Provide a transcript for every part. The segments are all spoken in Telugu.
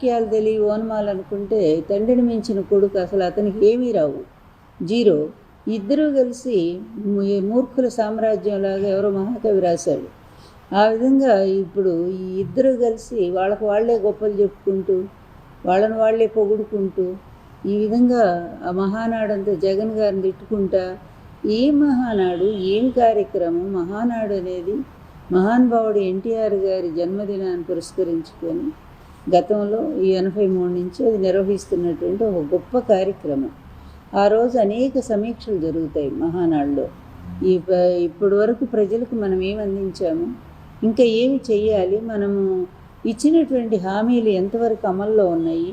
వాక్యాలు తెలియ ఓనమాలు అనుకుంటే తండ్రిని మించిన కొడుకు అసలు అతనికి ఏమీ రావు, జీరో. ఇద్దరూ కలిసి మూర్ఖుల సామ్రాజ్యంలాగా ఎవరో మహాకవి రాశాడు. ఆ విధంగా ఇప్పుడు ఈ ఇద్దరూ కలిసి వాళ్ళకు వాళ్ళే గొప్పలు చెప్పుకుంటూ వాళ్ళని వాళ్ళే పొగుడుకుంటూ ఈ విధంగా ఆ మహానాడంతా జగన్ గారిని తిట్టుకుంటా, ఏం మహానాడు, ఏం కార్యక్రమం. మహానాడు అనేది మహానుభావుడు ఎన్టీఆర్ గారి జన్మదినాన్ని పురస్కరించుకొని గతంలో ఈ 83 నుంచి అది నిర్వహిస్తున్నటువంటి ఒక గొప్ప కార్యక్రమం. ఆ రోజు అనేక సమీక్షలు జరుగుతాయి మహానాడులో. ఇప్పటి వరకు ప్రజలకు మనం ఏమి అందించాము, ఇంకా ఏమి చెయ్యాలి, మనము ఇచ్చినటువంటి హామీలు ఎంతవరకు అమల్లో ఉన్నాయి,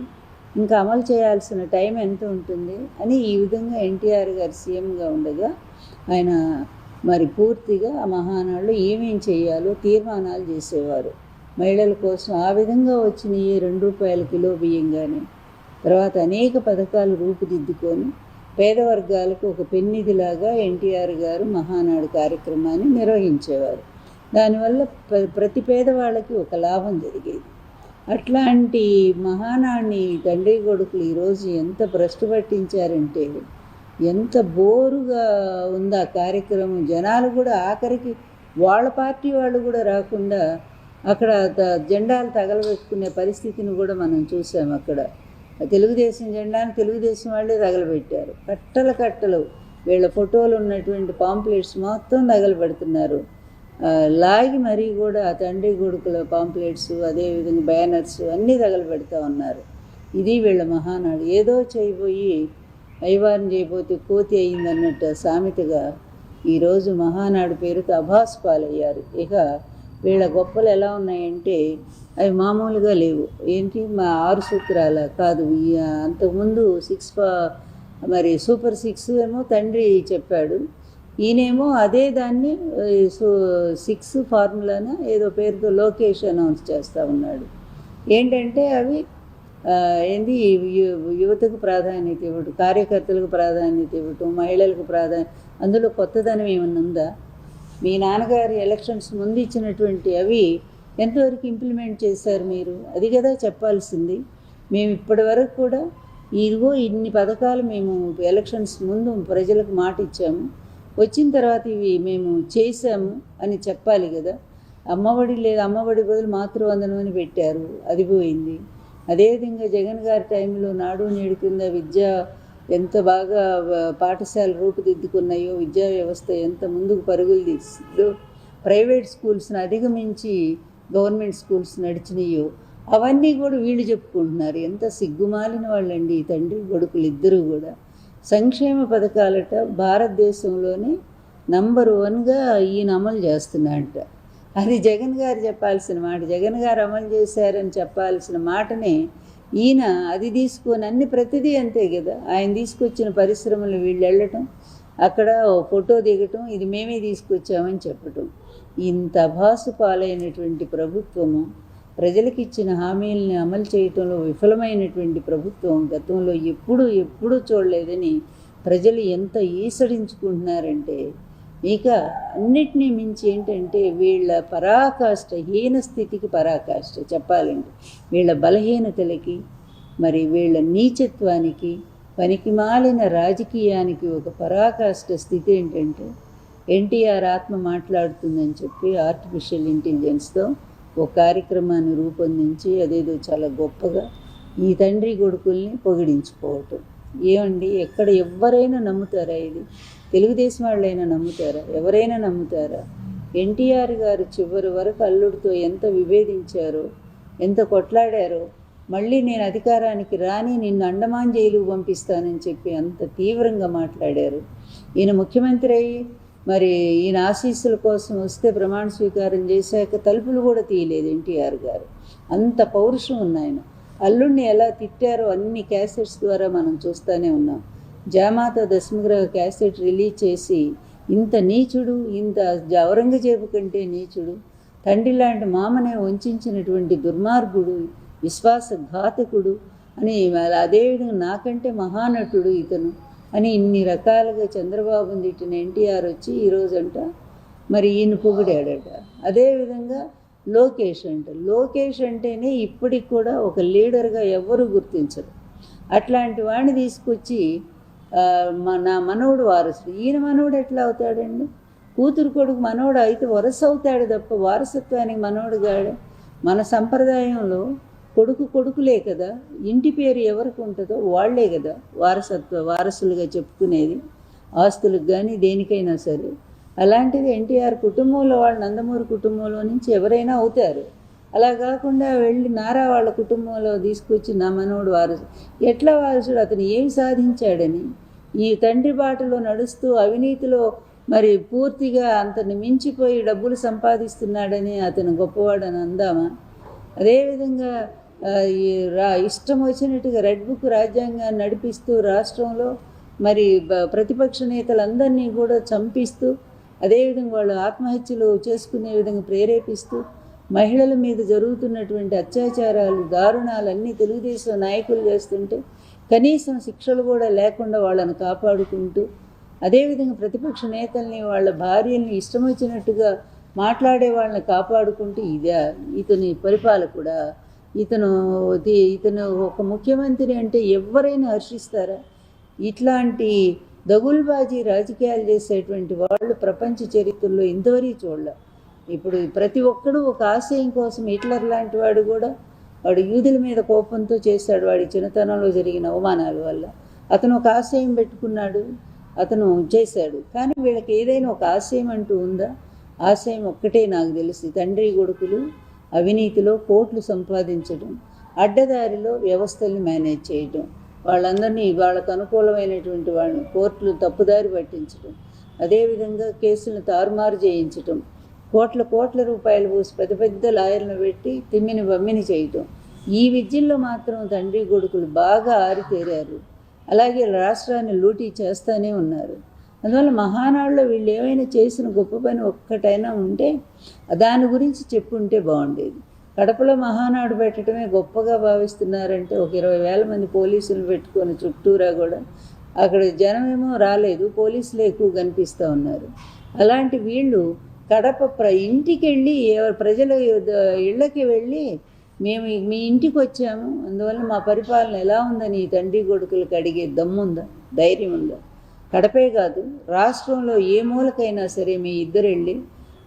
ఇంకా అమలు చేయాల్సిన టైం ఎంత ఉంటుంది అని ఈ విధంగా ఎన్టీఆర్ గారు సీఎంగా ఉండగా ఆయన మరి పూర్తిగా ఆ మహానాడులో ఏమేం చేయాలో తీర్మానాలు చేసేవారు మహిళల కోసం. ఆ విధంగా వచ్చిన ఈ ₹2 కిలో బియ్యం కానీ తర్వాత అనేక పథకాలు రూపుదిద్దుకొని పేద వర్గాలకు ఒక పెన్నిధిలాగా ఎన్టీఆర్ గారు మహానాడు కార్యక్రమాన్ని నిర్వహించేవారు. దానివల్ల ప్రతి పేదవాళ్ళకి ఒక లాభం జరిగేది. అట్లాంటి మహానాడిని తండ్రి కొడుకులు ఈరోజు ఎంత భ్రష్టు పట్టించారంటే ఎంత బోరుగా ఉంది ఆ కార్యక్రమం. జనాలు కూడా ఆఖరికి వాళ్ళ పార్టీ వాళ్ళు కూడా రాకుండా అక్కడ జెండాలు తగలబెట్టుకునే పరిస్థితిని కూడా మనం చూసాం. అక్కడ తెలుగుదేశం జెండాను తెలుగుదేశం వాళ్ళే తగలబెట్టారు. కట్టలు వీళ్ళ ఫోటోలు ఉన్నటువంటి పాంప్లెట్స్ మొత్తం తగలబెడుతున్నారు. లాగి మరీ కూడా తండ్రి కొడుకుల పాంప్లెట్స్ అదేవిధంగా బ్యానర్స్ అన్నీ తగలబెడతా ఉన్నారు. ఇది వీళ్ళ మహానాడు. ఏదో చేయబోయి అయ్యవారిని చేయబోతే కోతి అయిందన్నట్టు సామెతగా ఈరోజు మహానాడు పేరుతో అభాస్ పాలయ్యారు. ఇక వీళ్ళ గొప్పలు ఎలా ఉన్నాయంటే అవి మామూలుగా లేవు. ఏంటి, మా 6 సూత్రాల కాదు, అంతకుముందు 6 మరి సూపర్ 6 ఏమో తండ్రి చెప్పాడు, ఈయనేమో అదే దాన్ని 6 ఫార్ములాన ఏదో పేరుతో లోకేష్ అనౌన్స్ చేస్తూ ఉన్నాడు. ఏంటంటే అవి ఏంది, యువతకు ప్రాధాన్యత ఇవ్వటం, కార్యకర్తలకు ప్రాధాన్యత ఇవ్వటం, మహిళలకు అందులో కొత్తదనం ఏమన్నా ఉందా? మీ నాన్నగారి ఎలక్షన్స్ ముందు ఇచ్చినటువంటి అవి ఎంతవరకు ఇంప్లిమెంట్ చేశారు మీరు? అది కదా చెప్పాల్సింది. మేము ఇప్పటి వరకు కూడా ఇదిగో ఇన్ని పథకాలు మేము ఎలక్షన్స్ ముందు ప్రజలకు మాట ఇచ్చాము, వచ్చిన తర్వాత ఇవి మేము చేశాము అని చెప్పాలి కదా. అమ్మఒడి లేదు, అమ్మఒడి బదులు మాతృవందనం అని పెట్టారు, అది పోయింది. అదేవిధంగా జగన్ గారి టైంలో నాడు నేడు కింద విద్య ఎంత బాగా పాఠశాల రూపుదిద్దుకున్నాయో, విద్యా వ్యవస్థ ఎంత ముందుకు పరుగులు తీస్తుందో, ప్రైవేట్ స్కూల్స్ని అధిగమించి గవర్నమెంట్ స్కూల్స్ నడిచినాయో అవన్నీ కూడా వీళ్ళు చెప్పుకుంటున్నారు. ఎంత సిగ్గుమాలిన వాళ్ళండి ఈ తండ్రి కొడుకులు ఇద్దరూ కూడా. సంక్షేమ పథకాలట భారతదేశంలోనే నంబర్ 1గా ఈయన అమలు చేస్తున్నాడట. అది జగన్ గారు చెప్పాల్సిన మాట. జగన్ గారు అమలు చేశారని చెప్పాల్సిన మాటనే ఈయన అది తీసుకొని అన్ని ప్రతిదీ అంతే కదా. ఆయన తీసుకొచ్చిన పరిశ్రమలు వీళ్ళు వెళ్ళటం, అక్కడ ఫోటో దిగటం, ఇది మేమే తీసుకొచ్చామని చెప్పటం. ఇంత అభాసు పాలైనటువంటి ప్రభుత్వము, ప్రజలకు ఇచ్చిన హామీలని అమలు చేయటంలో విఫలమైనటువంటి ప్రభుత్వం గతంలో ఎప్పుడూ చూడలేదని ప్రజలు ఎంత ఈసడించుకుంటున్నారంటే, ఇక అన్నిటినీ మించి ఏంటంటే వీళ్ళ పరాకాష్ట, హీన స్థితికి పరాకాష్ట చెప్పాలండి. వీళ్ళ బలహీనతలకి, మరి వీళ్ళ నీచత్వానికి, పనికిమాలిన రాజకీయానికి ఒక పరాకాష్ట స్థితి ఏంటంటే ఎన్టీఆర్ ఆత్మ మాట్లాడుతుందని చెప్పి ఆర్టిఫిషియల్ ఇంటెలిజెన్స్తో ఒక కార్యక్రమాన్ని రూపొందించి అదేదో చాలా గొప్పగా ఈ తండ్రి కొడుకుల్ని పొగిడించుకోవటం. ఏమండి, ఎక్కడ ఎవరైనా నమ్ముతారా ఇది? తెలుగుదేశం వాళ్ళైనా నమ్ముతారా? ఎవరైనా నమ్ముతారా? ఎన్టీఆర్ గారు చివరి వరకు అల్లుడితో ఎంత విభేదించారో, ఎంత కొట్లాడారో, మళ్ళీ నేను అధికారానికి రాని నిన్ను అండమాన్ జైలుకు పంపిస్తానని చెప్పి అంత తీవ్రంగా మాట్లాడారు. ఈయన ముఖ్యమంత్రి అయ్యి మరి ఈయన ఆశీస్సుల కోసం వస్తే ప్రమాణ స్వీకారం చేశాక తలుపులు కూడా తీయలేదు ఎన్టీఆర్ గారు. అంత పౌరుషం ఉన్నాయన. అల్లుడిని ఎలా తిట్టారో అన్ని క్యాసెట్స్ ద్వారా మనం చూస్తూనే ఉన్నాం. జామాత దశమగ్రహ క్యాసెట్ రిలీజ్ చేసి ఇంత నీచుడు, ఇంత ఔరంగజేబు కంటే నీచుడు, తండ్రి లాంటి మామనే వంచినటువంటి దుర్మార్గుడు, విశ్వాసఘాతకుడు అని, అదేవిధంగా నాకంటే మహానటుడు ఇతను అని ఇన్ని రకాలుగా చంద్రబాబుని తిట్టిన ఎన్టీఆర్ వచ్చి ఈరోజంట మరి ఈయన పొగిడాడట. అదేవిధంగా లోకేష్ అంటారు. లోకేష్ అంటేనే ఇప్పటికి కూడా ఒక లీడర్గా ఎవరు గుర్తించరు. అట్లాంటి వాడిని తీసుకొచ్చి నా మనవడు వారసుడు. ఈయన మనవడు ఎట్లా అవుతాడండి? కూతురు కొడుకు మనవడు అయితే వరస అవుతాడు తప్ప వారసత్వానికి మనవడు కాడు. మన సంప్రదాయంలో కొడుకులే కదా, ఇంటి పేరు ఎవరికి ఉంటుందో వాళ్లే కదా వారసులుగా చెప్పుకునేది, ఆస్తులకు కానీ దేనికైనా సరే. అలాంటిది ఎన్టీఆర్ కుటుంబంలో వాళ్ళు నందమూరి కుటుంబంలో నుంచి ఎవరైనా అవుతారు. అలా కాకుండా వెళ్ళి నారా వాళ్ళ కుటుంబంలో తీసుకొచ్చి నా మనవడు వారసు. ఎట్లా వారసుడు? అతను ఏమి సాధించాడని ఈ తండ్రి బాటలో నడుస్తూ అవినీతిలో మరి పూర్తిగా అంతని మించిపోయి డబ్బులు సంపాదిస్తున్నాడని అతను గొప్పవాడని అందామా? అదేవిధంగా ఇష్టం వచ్చినట్టుగా రెడ్ బుక్ రాజ్యాంగాన్ని నడిపిస్తూ రాష్ట్రంలో మరి ప్రతిపక్ష నేతలందరినీ కూడా చంపిస్తూ, అదేవిధంగా వాళ్ళు ఆత్మహత్యలు చేసుకునే విధంగా ప్రేరేపిస్తూ, మహిళల మీద జరుగుతున్నటువంటి అత్యాచారాలు దారుణాలన్నీ తెలుగుదేశం నాయకులు చేస్తుంటే కనీసం శిక్షలు కూడా లేకుండా వాళ్ళని కాపాడుకుంటూ, అదేవిధంగా ప్రతిపక్ష నేతల్ని వాళ్ళ భార్యల్ని ఇష్టం వచ్చినట్టుగా మాట్లాడే వాళ్ళని కాపాడుకుంటూ ఇతని పరిపాలకుడా? ఇతను ఒక ముఖ్యమంత్రి అంటే ఎవరైనా హర్షిస్తారా? ఇట్లాంటి దగుల్బాజీ రాజకీయాలు చేసేటువంటి వాళ్ళు ప్రపంచ చరిత్రలో ఇంతవరకు చూడలే. ఇప్పుడు ప్రతి ఒక్కడూ ఒక ఆశయం కోసం, హిట్లర్ లాంటి వాడు కూడా వాడు యూదుల మీద కోపంతో చేశాడు. వాడి చిన్నతనంలో జరిగిన అవమానాల వల్ల అతను ఒక ఆశయం పెట్టుకున్నాడు, అతను చేశాడు. కానీ వీళ్ళకి ఏదైనా ఒక ఆశయం అంటూ ఉందా? ఆశయం ఒక్కటే నాకు తెలిసి, తండ్రి కొడుకులు అవినీతిలో కోట్లు సంపాదించడం, అడ్డదారిలో వ్యవస్థల్ని మేనేజ్ చేయడం, వాళ్ళందరినీ వాళ్ళకు అనుకూలమైనటువంటి వాళ్ళని కోర్టులు తప్పుదారి పట్టించడం, అదేవిధంగా కేసులను తారుమారు చేయించడం, కోట్ల రూపాయలు పోసి పెద్ద పెద్ద లాయర్లను పెట్టి తిమ్మిని బమ్మిని చేయటం. ఈ విద్యల్లో మాత్రం తండ్రి కొడుకులు బాగా ఆరితేరారు. అలాగే రాష్ట్రాన్ని లూటీ చేస్తూనే ఉన్నారు. అందువల్ల మహానాడులో వీళ్ళు ఏమైనా చేసిన గొప్ప పని ఒక్కటైనా ఉంటే దాని గురించి చెప్పుంటే బాగుండేది. కడపలో మహానాడు పెట్టడమే గొప్పగా భావిస్తున్నారంటే ఒక 20,000 మంది పోలీసులు పెట్టుకొని చుట్టూరా కూడా అక్కడ జనమేమో రాలేదు, పోలీసులు ఎక్కువ కనిపిస్తూ ఉన్నారు. అలాంటి వీళ్ళు కడప ఇంటికి వెళ్ళి ప్రజల ఇళ్ళకి వెళ్ళి మేము మీ ఇంటికి వచ్చాము, అందువల్ల మా పరిపాలన ఎలా ఉందని ఈ తండ్రి కొడుకులకు అడిగే దమ్ముందా, ధైర్యం ఉందా? కడపే కాదు, రాష్ట్రంలో ఏ మూలకైనా సరే మీ ఇద్దరు వెళ్ళి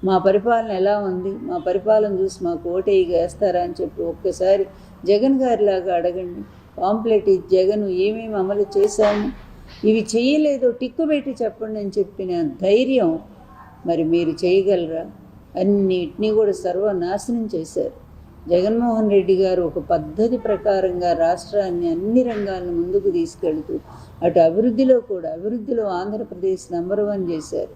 మా పరిపాలన ఎలా ఉంది, మా పరిపాలన చూసి మాకు ఓటేయి వేస్తారా అని చెప్పి ఒక్కసారి జగన్ గారిలాగా అడగండి. పాంప్లెట్ జగన్ ఏమేమి అమలు చేశాము, ఇవి చేయలేదో టిక్కు పెట్టి చెప్పండి అని చెప్పిన ధైర్యం మరి మీరు చేయగలరా? అన్నిటినీ కూడా సర్వనాశనం చేశారు. జగన్మోహన్ రెడ్డి గారు ఒక పద్ధతి ప్రకారంగా రాష్ట్రాన్ని అన్ని రంగాలను ముందుకు తీసుకెళ్తూ అటు అభివృద్ధిలో ఆంధ్రప్రదేశ్ నంబర్ 1 చేశారు.